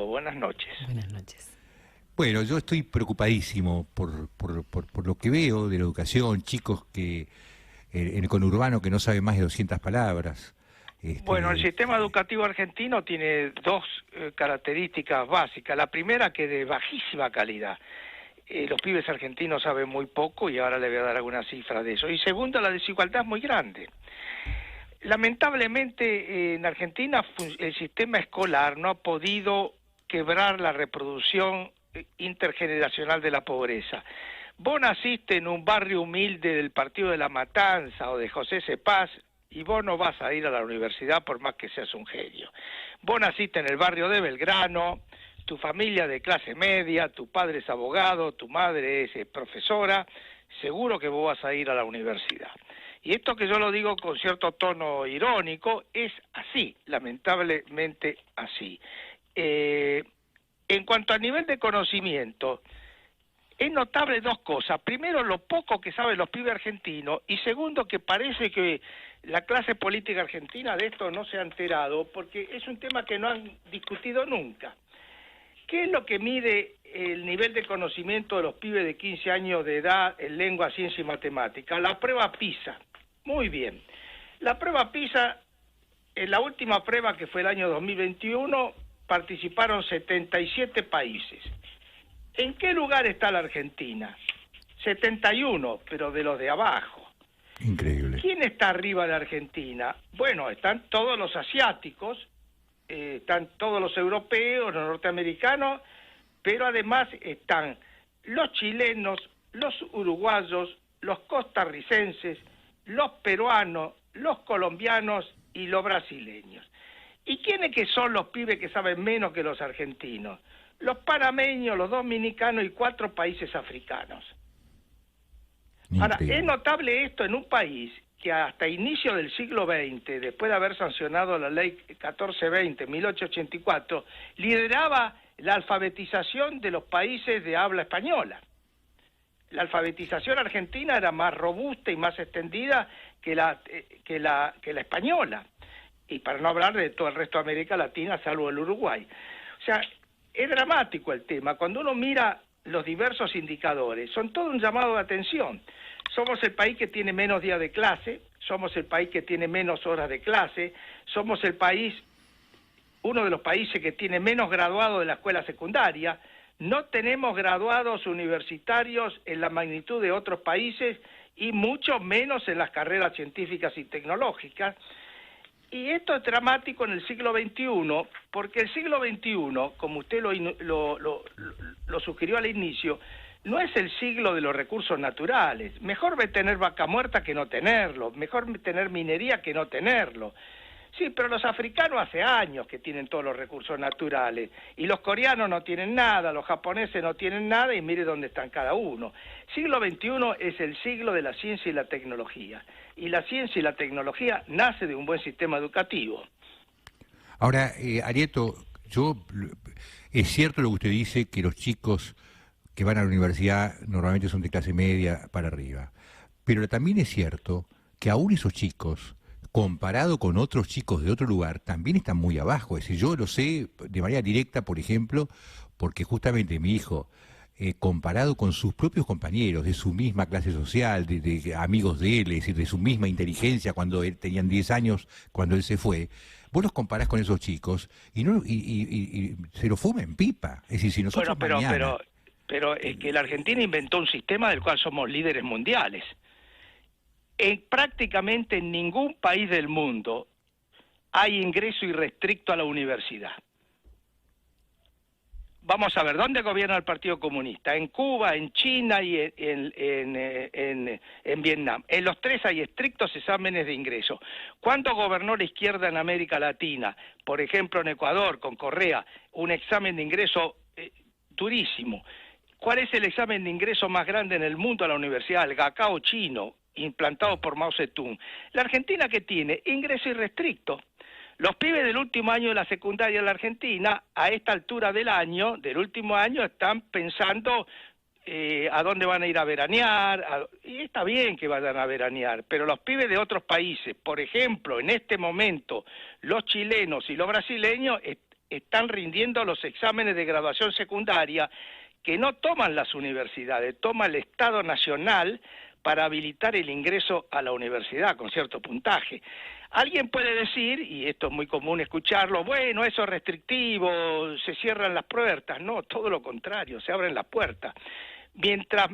Arturo, buenas noches. Buenas noches. Bueno, yo estoy preocupadísimo por lo que veo de la educación, chicos que en el conurbano que no saben más de 200 palabras. Bueno, el sistema educativo argentino tiene dos características básicas. La primera, que de bajísima calidad. Los pibes argentinos saben muy poco y ahora le voy a dar algunas cifras de eso. Y segundo, la desigualdad es muy grande. Lamentablemente en Argentina el sistema escolar no ha podido quebrar la reproducción intergeneracional de la pobreza. Vos naciste en un barrio humilde del Partido de la Matanza o de José Cepaz y vos no vas a ir a la universidad por más que seas un genio. Vos naciste en el barrio de Belgrano, tu familia de clase media, tu padre es abogado, tu madre es profesora, seguro que vos vas a ir a la universidad. Y esto que yo lo digo con cierto tono irónico, es así, lamentablemente así. En cuanto a nivel de conocimiento, es notable dos cosas. Primero, lo poco que saben los pibes argentinos, y segundo, que parece que la clase política argentina de esto no se ha enterado, porque es un tema que no han discutido nunca. ¿Qué es lo que mide el nivel de conocimiento de los pibes de 15 años de edad en lengua, ciencia y matemática? La prueba PISA. Muy bien. La prueba PISA, en la última prueba, que fue el año 2021, participaron 77 países. ¿En qué lugar está la Argentina? 71, pero de los de abajo. Increíble. ¿Quién está arriba de Argentina? Bueno, están todos los asiáticos, están todos los europeos, los norteamericanos, pero además están los chilenos, los uruguayos, los costarricenses, los peruanos, los colombianos y los brasileños. ¿Y quiénes que son los pibes que saben menos que los argentinos? Los panameños, los dominicanos y 4 países africanos. Ahora, es notable esto en un país que hasta inicio del siglo XX, después de haber sancionado la ley 1420, 1884, lideraba la alfabetización de los países de habla española. La alfabetización argentina era más robusta y más extendida que la española. Y para no hablar de todo el resto de América Latina, salvo el Uruguay. O sea, es dramático el tema. Cuando uno mira los diversos indicadores, son todo un llamado de atención. Somos el país que tiene menos días de clase, somos el país que tiene menos horas de clase, somos el país, uno de los países que tiene menos graduados de la escuela secundaria, no tenemos graduados universitarios en la magnitud de otros países y mucho menos en las carreras científicas y tecnológicas. Y esto es dramático en el siglo XXI, porque el siglo XXI, como usted lo sugirió al inicio, no es el siglo de los recursos naturales. Mejor tener vaca muerta que no tenerlo, mejor tener minería que no tenerlo. Sí, pero los africanos hace años que tienen todos los recursos naturales, y los coreanos no tienen nada, los japoneses no tienen nada, y mire dónde están cada uno. Siglo XXI es el siglo de la ciencia y la tecnología, y la ciencia y la tecnología nace de un buen sistema educativo. Ahora, Arieto, es cierto lo que usted dice, que los chicos que van a la universidad normalmente son de clase media para arriba, pero también es cierto que aún esos chicos, comparado con otros chicos de otro lugar, también están muy abajo. Es decir, yo lo sé de manera directa, por ejemplo, porque justamente mi hijo, comparado con sus propios compañeros de su misma clase social, de amigos de él, es decir, de su misma inteligencia cuando él tenían 10 años, cuando él se fue, vos los comparás con esos chicos y se lo fuma en pipa. Es decir, si nosotros pero es que la Argentina inventó un sistema del cual somos líderes mundiales. Prácticamente en ningún país del mundo hay ingreso irrestricto a la universidad. Vamos a ver, ¿dónde gobierna el Partido Comunista? En Cuba, en China y en Vietnam. En los 3 hay estrictos exámenes de ingreso. ¿Cuándo gobernó la izquierda en América Latina? Por ejemplo, en Ecuador, con Correa, un examen de ingreso durísimo. ¿Cuál es el examen de ingreso más grande en el mundo a la universidad? El Gakao chino, implantado por Mao Zedong. La Argentina, ¿qué tiene? Ingreso irrestricto. Los pibes del último año de la secundaria en la Argentina, a esta altura del último año, están pensando a dónde van a ir a veranear, y está bien que vayan a veranear, pero los pibes de otros países, por ejemplo, en este momento, los chilenos y los brasileños, están rindiendo los exámenes de graduación secundaria que no toman las universidades, toma el Estado Nacional para habilitar el ingreso a la universidad con cierto puntaje. Alguien puede decir, y esto es muy común escucharlo, bueno, eso es restrictivo, se cierran las puertas. No, todo lo contrario, se abren las puertas. Mientras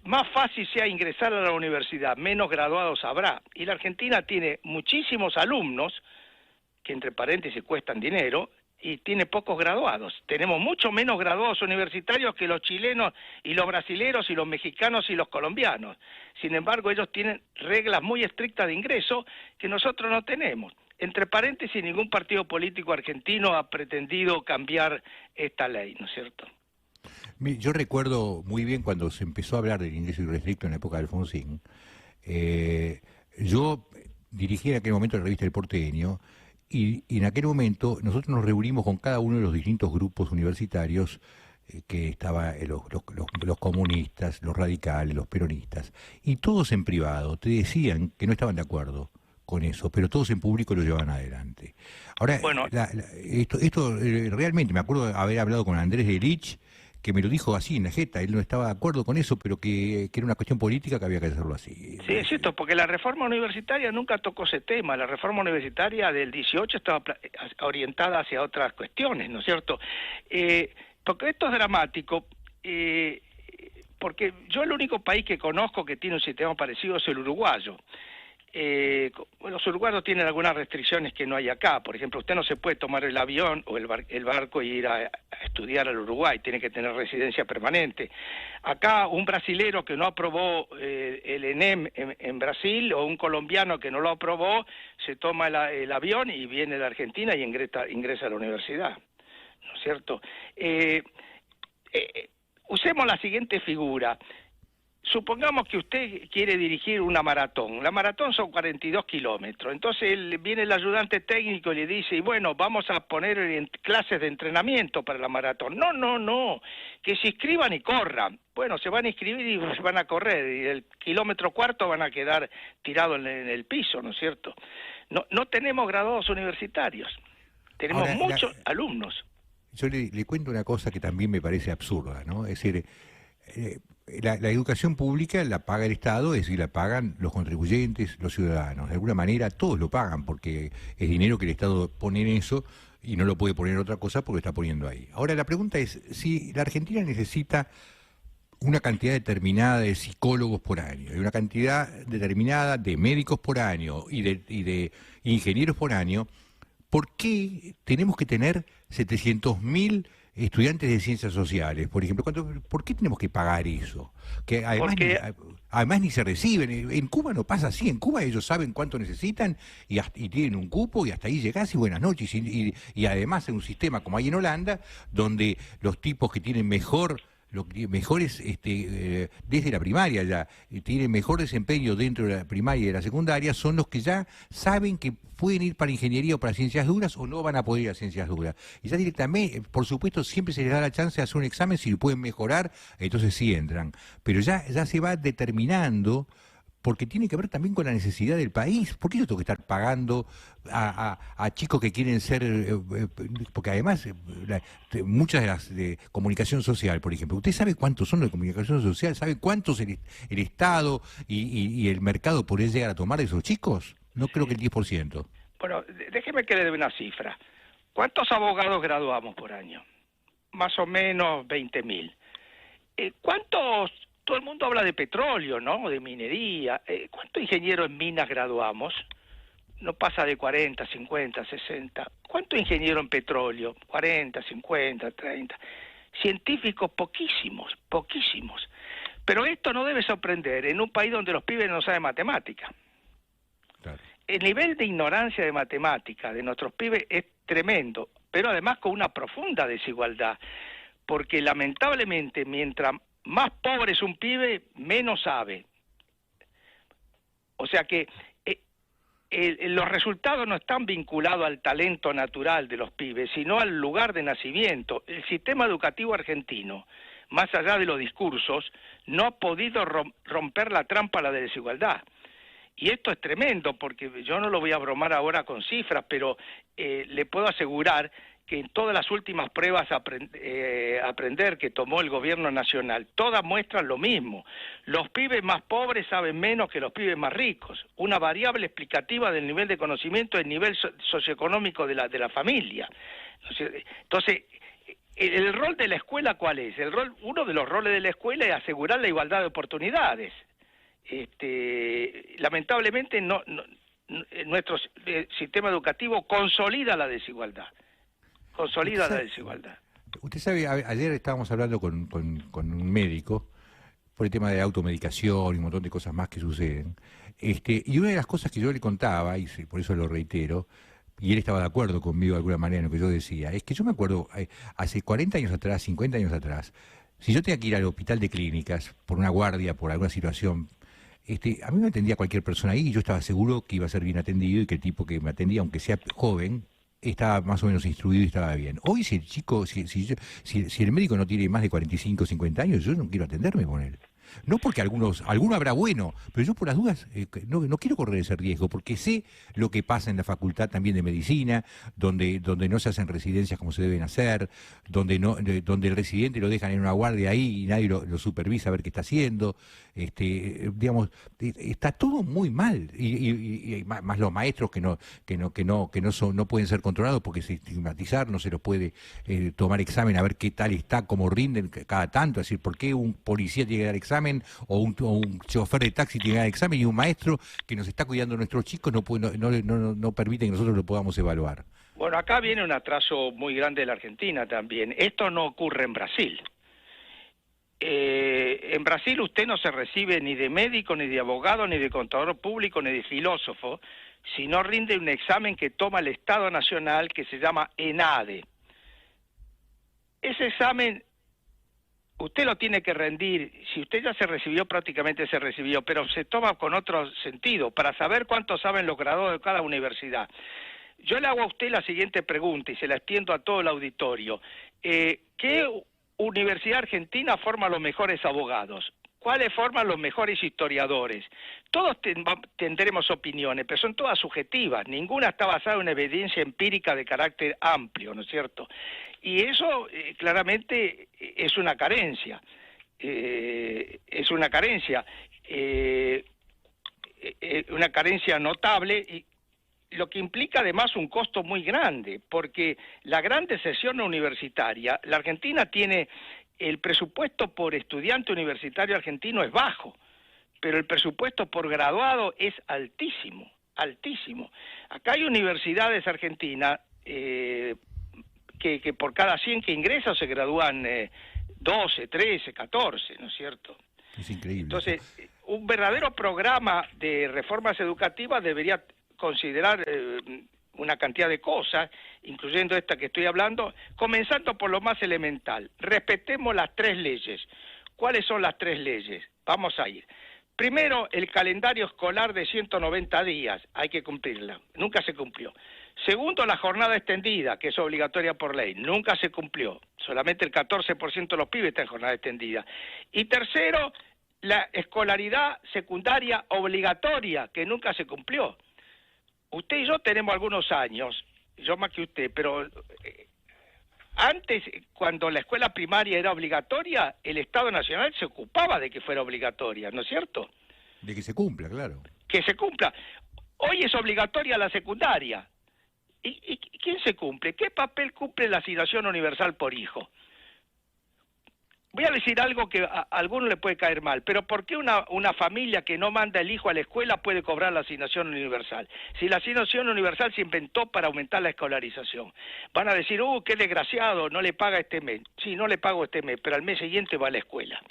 más fácil sea ingresar a la universidad, menos graduados habrá. Y la Argentina tiene muchísimos alumnos, que entre paréntesis cuestan dinero, y tiene pocos graduados. Tenemos mucho menos graduados universitarios que los chilenos y los brasileros y los mexicanos y los colombianos. Sin embargo, ellos tienen reglas muy estrictas de ingreso que nosotros no tenemos. Entre paréntesis, ningún partido político argentino ha pretendido cambiar esta ley, ¿no es cierto? Yo recuerdo muy bien cuando se empezó a hablar del ingreso irrestricto en la época de Alfonsín. Yo dirigía en aquel momento la revista El Porteño, y en aquel momento nosotros nos reunimos con cada uno de los distintos grupos universitarios que estaban los comunistas, los radicales, los peronistas, y todos en privado te decían que no estaban de acuerdo con eso, pero todos en público lo llevaban adelante. Ahora, bueno, esto realmente, me acuerdo de haber hablado con Andrés Delich, que me lo dijo así en la jeta, él no estaba de acuerdo con eso, pero que era una cuestión política que había que hacerlo así. Sí, es cierto, porque la reforma universitaria nunca tocó ese tema. La reforma universitaria del 18 estaba orientada hacia otras cuestiones, ¿no es cierto? Porque esto es dramático, porque yo el único país que conozco que tiene un sistema parecido es el uruguayo. Los uruguayos tienen algunas restricciones que no hay acá. Por ejemplo, usted no se puede tomar el avión o el barco y ir a estudiar al Uruguay, tiene que tener residencia permanente. Acá un brasilero que no aprobó el ENEM en Brasil, o un colombiano que no lo aprobó, se toma el avión y viene de Argentina y ingresa a la universidad, ¿no es cierto? Usemos la siguiente figura. Supongamos que usted quiere dirigir una maratón. La maratón son 42 kilómetros. Entonces viene el ayudante técnico y le dice, y bueno, vamos a poner en clases de entrenamiento para la maratón. No, que se inscriban y corran. Bueno, se van a inscribir y van a correr, y el kilómetro cuarto van a quedar tirados en el piso, ¿no es cierto? No tenemos graduados universitarios. Tenemos muchos alumnos. Yo le cuento una cosa que también me parece absurda, ¿no? Es decir, la educación pública la paga el Estado, es decir, la pagan los contribuyentes, los ciudadanos. De alguna manera todos lo pagan porque es dinero que el Estado pone en eso y no lo puede poner en otra cosa porque lo está poniendo ahí. Ahora la pregunta es, si la Argentina necesita una cantidad determinada de psicólogos por año, y una cantidad determinada de médicos por año y de ingenieros por año, ¿por qué tenemos que tener 700.000 estudiantes de ciencias sociales, por ejemplo? ¿Por qué tenemos que pagar eso? Que además ni se reciben. En Cuba no pasa así. En Cuba ellos saben cuánto necesitan y tienen un cupo y hasta ahí llegás y buenas noches. Y además en un sistema como hay en Holanda, donde los tipos que tienen mejores desde la primaria ya, tienen mejor desempeño dentro de la primaria y de la secundaria, son los que ya saben que pueden ir para ingeniería o para ciencias duras o no van a poder ir a ciencias duras. Y ya directamente, por supuesto, siempre se les da la chance de hacer un examen, si lo pueden mejorar, entonces sí entran. Pero ya se va determinando, porque tiene que ver también con la necesidad del país. ¿Por qué yo tengo que estar pagando a chicos que quieren ser...? Porque además, muchas de las de comunicación social, por ejemplo, ¿usted sabe cuántos son los de comunicación social? ¿Sabe cuántos el Estado y el mercado podría llegar a tomar de esos chicos? No creo que el 10%. Bueno, déjeme que le dé una cifra. ¿Cuántos abogados graduamos por año? Más o menos 20.000. ¿Cuántos...? Todo el mundo habla de petróleo, ¿no? De minería. ¿Cuántos ingenieros en minas graduamos? No pasa de 40, 50, 60. ¿Cuántos ingenieros en petróleo? 40, 50, 30. Científicos poquísimos. Pero esto no debe sorprender en un país donde los pibes no saben matemática. Claro. El nivel de ignorancia de matemática de nuestros pibes es tremendo, pero además con una profunda desigualdad, porque lamentablemente mientras más pobre es un pibe, menos sabe. O sea que los resultados no están vinculados al talento natural de los pibes, sino al lugar de nacimiento. El sistema educativo argentino, más allá de los discursos, no ha podido romper la trampa a la desigualdad. Y esto es tremendo, porque yo no lo voy a bromar ahora con cifras, pero le puedo asegurar que en todas las últimas pruebas aprender que tomó el gobierno nacional, todas muestran lo mismo. Los pibes más pobres saben menos que los pibes más ricos. Una variable explicativa del nivel de conocimiento es el nivel socioeconómico de la familia. Entonces, ¿el rol de la escuela cuál es? Uno de los roles de la escuela es asegurar la igualdad de oportunidades. Lamentablemente nuestro sistema educativo consolida la desigualdad. Usted sabe, ayer estábamos hablando con un médico por el tema de la automedicación y un montón de cosas más que suceden. Y una de las cosas que yo le contaba, y por eso lo reitero, y él estaba de acuerdo conmigo de alguna manera en lo que yo decía, es que yo me acuerdo, hace 40 años atrás, 50 años atrás, si yo tenía que ir al hospital de clínicas por una guardia, por alguna situación, a mí me atendía cualquier persona ahí y yo estaba seguro que iba a ser bien atendido y que el tipo que me atendía, aunque sea joven, estaba más o menos instruido y estaba bien. Hoy si el médico no tiene más de 45 o 50 años, yo no quiero atenderme con él. No porque alguno habrá bueno, pero yo por las dudas no quiero correr ese riesgo, porque sé lo que pasa en la facultad también de medicina, donde no se hacen residencias como se deben hacer, donde el residente lo dejan en una guardia ahí y nadie lo supervisa a ver qué está haciendo. Digamos, está todo muy mal, y más los maestros que no pueden ser controlados porque se estigmatizar, no se los puede tomar examen a ver qué tal está, cómo rinden cada tanto, es decir, por qué un policía tiene que dar examen o un chofer de taxi tiene que dar examen y un maestro que nos está cuidando a nuestros chicos no permite que nosotros lo podamos evaluar. Bueno, acá viene un atraso muy grande de la Argentina también. Esto no ocurre en Brasil. En Brasil usted no se recibe ni de médico, ni de abogado, ni de contador público, ni de filósofo, si no rinde un examen que toma el Estado Nacional que se llama ENADE. Ese examen usted lo tiene que rendir, si usted ya se recibió, prácticamente se recibió, pero se toma con otro sentido, para saber cuánto saben los graduados de cada universidad. Yo le hago a usted la siguiente pregunta y se la extiendo a todo el auditorio. ¿Qué universidad argentina forma los mejores abogados? ¿Cuáles forman los mejores historiadores? Todos tendremos opiniones, pero son todas subjetivas. Ninguna está basada en una evidencia empírica de carácter amplio, ¿no es cierto? Y eso claramente es una carencia. Una carencia notable, y lo que implica además un costo muy grande, porque la gran deserción universitaria, la Argentina tiene... El presupuesto por estudiante universitario argentino es bajo, pero el presupuesto por graduado es altísimo, altísimo. Acá hay universidades argentinas que por cada 100 que ingresan se gradúan 12, 13, 14, ¿no es cierto? Es increíble. Entonces, un verdadero programa de reformas educativas debería considerar una cantidad de cosas, incluyendo esta que estoy hablando, comenzando por lo más elemental. Respetemos las 3 leyes. ¿Cuáles son las 3 leyes? Vamos a ir. Primero, el calendario escolar de 190 días, hay que cumplirla, nunca se cumplió. Segundo, la jornada extendida, que es obligatoria por ley, nunca se cumplió, solamente el 14% de los pibes está en jornada extendida. Y tercero, la escolaridad secundaria obligatoria, que nunca se cumplió. Usted y yo tenemos algunos años, yo más que usted, pero antes, cuando la escuela primaria era obligatoria, el Estado Nacional se ocupaba de que fuera obligatoria, ¿no es cierto? De que se cumpla, claro. Que se cumpla. Hoy es obligatoria la secundaria. ¿Y quién se cumple? ¿Qué papel cumple la asignación universal por hijo? Voy a decir algo que a alguno le puede caer mal, pero ¿por qué una familia que no manda el hijo a la escuela puede cobrar la asignación universal? Si la asignación universal se inventó para aumentar la escolarización. Van a decir, qué desgraciado, no le paga este mes. Sí, no le pago este mes, pero al mes siguiente va a la escuela.